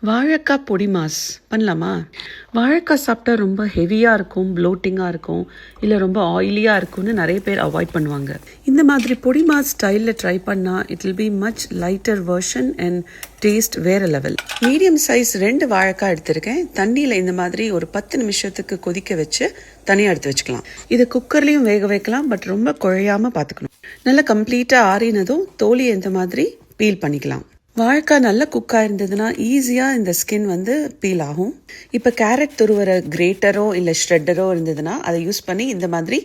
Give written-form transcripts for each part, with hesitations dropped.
வாழைக்காய் பொடி மாஸ் பண்ணலாமா? வாழைக்காய் சாப்பிட்டா ரொம்ப ஹெவியாக இருக்கும், ப்ளோட்டிங்காக இருக்கும், இல்லை ரொம்ப ஆயிலியாக இருக்கும்னு நிறைய பேர் அவாய்ட் பண்ணுவாங்க. இந்த மாதிரி பொடி மாஸ் ஸ்டைலில் ட்ரை பண்ணால் it will be much lighter version and taste வேறு லெவல். மீடியம் சைஸ் 2 வாழைக்காய் எடுத்திருக்கேன். தண்ணியில் இந்த மாதிரி ஒரு 10 நிமிஷத்துக்கு கொதிக்க வச்சு தனியாக எடுத்து வச்சுக்கலாம். இதை குக்கர்லேயும் வேக வைக்கலாம், பட் ரொம்ப குழையாமல் பார்த்துக்கணும். நல்லா கம்ப்ளீட்டாக ஆறினதும் தோலியை இந்த மாதிரி பீல் பண்ணிக்கலாம். வாழைக்காய் நல்லா குக்காக இருந்ததுன்னா ஈஸியாக இந்த ஸ்கின் பீல் ஆகும். இப்போ கேரட் துருவர கிரேட்டரோ இல்லை ஷ்ரெட்டரோ இருந்ததுன்னா அதை யூஸ் பண்ணி இந்த மாதிரி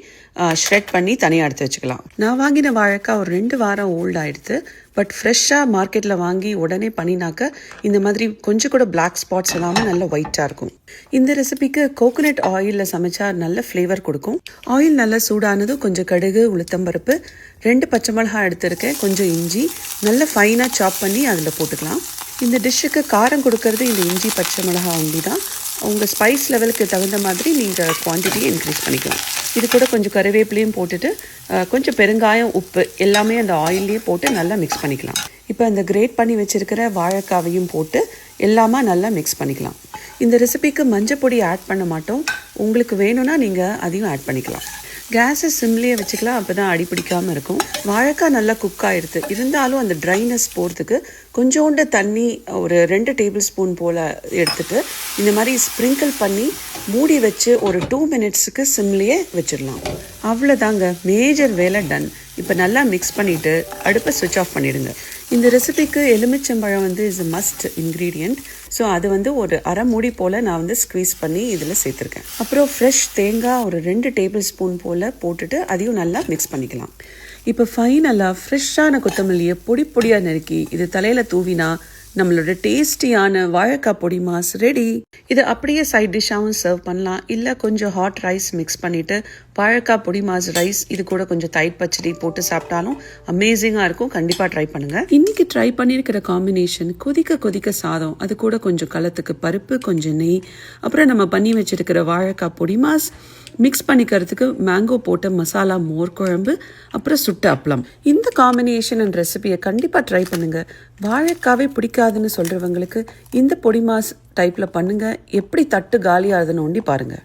ஷ்ரெட் பண்ணி தனியாக எடுத்து வச்சுக்கலாம். நான் வாங்கின வாழைக்காய் ஒரு 2 வாரம் ஓல்ட் ஆகிடுது. பட் ஃப்ரெஷ்ஷாக மார்க்கெட்டில் வாங்கி உடனே பண்ணினாக்க இந்த மாதிரி கொஞ்சம் கூட பிளாக் ஸ்பாட்ஸ் இல்லாமல் நல்ல ஒயிட்டாக இருக்கும். இந்த ரெசிபிக்கு கோகோனட் ஆயிலில் சமைச்சா நல்ல ஃப்ளேவர் கொடுக்கும். ஆயில் நல்லா சூடானதும் கொஞ்சம் கடுகு, உளுத்தம்பருப்பு, 2 பச்சை மிளகாய் எடுத்திருக்கேன், கொஞ்சம் இஞ்சி நல்ல ஃபைனாக சாப் பண்ணி அதில் போட்டுக்கலாம். இந்த டிஷ்ஷுக்கு காரம் கொடுக்கறது இந்த இஞ்சி பச்சை மிளகாய் ஒண்டி தான். உங்கள் ஸ்பைஸ் லெவலுக்கு தகுந்த மாதிரி நீங்கள் குவான்டிட்டியை இன்க்ரீஸ் பண்ணிக்கலாம். இது கூட கொஞ்சம் கருவேப்பிலையும் போட்டுட்டு கொஞ்சம் பெருங்காயம், உப்பு எல்லாமே அந்த ஆயிலே போட்டு நல்லா மிக்ஸ் பண்ணிக்கலாம். இப்போ அந்த கிரேட் பண்ணி வச்சுருக்கிற வாழைக்காவையும் போட்டு எல்லாமே நல்லா மிக்ஸ் பண்ணிக்கலாம். இந்த ரெசிபிக்கு மஞ்சள் பொடி ஆட் பண்ண மாட்டோம். உங்களுக்கு வேணும்னா நீங்கள் அதையும் ஆட் பண்ணிக்கலாம். கேஸை சிம்லேயே வச்சுக்கலாம், அப்போ தான் அடி பிடிக்காமல் இருக்கும். வாழைக்காய் நல்லா குக் ஆகிடுது. இருந்தாலும் அந்த ட்ரைனஸ் போகிறதுக்கு கொஞ்சோண்டு தண்ணி ஒரு 2 டேபிள் ஸ்பூன் போல் எடுத்துட்டு இந்த மாதிரி ஸ்ப்ரிங்கிள் பண்ணி மூடி வச்சு ஒரு 2 மினிட்ஸுக்கு சிம்லேயே வச்சிடலாம். அவ்வளோதாங்க, மேஜர் வேலை டன். இப்போ நல்லா மிக்ஸ் பண்ணிவிட்டு அடுப்பை ஸ்விட்ச் ஆஃப் பண்ணிவிடுங்க. இந்த ரெசிபிக்கு எலுமிச்சம்பழம் is a must ingredient. So அது ஒரு அரை மூடி போல் நான் ஸ்க்வீஸ் பண்ணி இதில் சேர்த்துருக்கேன். அப்புறம் ஃப்ரெஷ் தேங்காய் ஒரு 2 டேபிள் ஸ்பூன் போல் போட்டுட்டு அதையும் நல்லா மிக்ஸ் பண்ணிக்கலாம். இப்போ ஃபைனலாக ஃப்ரெஷ்ஷான கொத்தமல்லியை பொடி பொடியாக நறுக்கி இது தலையில் தூவினா நம்மளோட டேஸ்டியான வாழைக்காய் பொடி மாஸ் ரெடி. இது அப்படியே சைட் டிஷ்ஷாகவும் சர்வ் பண்ணலாம், இல்லை கொஞ்சம் ஹாட் ரைஸ் மிக்ஸ் பண்ணிவிட்டு வாழைக்காய் பொடி மாஸ் ரைஸ் இது கூட கொஞ்சம் தயிர் பச்சடி போட்டு சாப்பிட்டாலும் அமேசிங்காக இருக்கும். கண்டிப்பாக ட்ரை பண்ணுங்கள். இன்றைக்கி ட்ரை பண்ணியிருக்கிற காம்பினேஷன் கொதிக்க கொதிக்க சாதம், அது கூட கொஞ்சம் களத்துக்கு பருப்பு, கொஞ்சம் நெய், அப்புறம் நம்ம பண்ணி வச்சுருக்கிற வாழைக்காய் பொடி மாஸ் மிக்ஸ் பண்ணிக்கிறதுக்கு மேங்கோ போட்ட மசாலா மோர் குழம்பு, அப்புறம் சுட்ட அப்பளம். இந்த காம்பினேஷன் அண்ட் ரெசிபியை கண்டிப்பாக ட்ரை பண்ணுங்கள். வாழைக்காவே பிடிக்காதுன்னு சொல்கிறவங்களுக்கு இந்த பொடி மாஸ் டைப்பில் பண்ணுங்கள். எப்படி தட்டு காலியாகுதுன்னு ஒண்டி பாருங்கள்.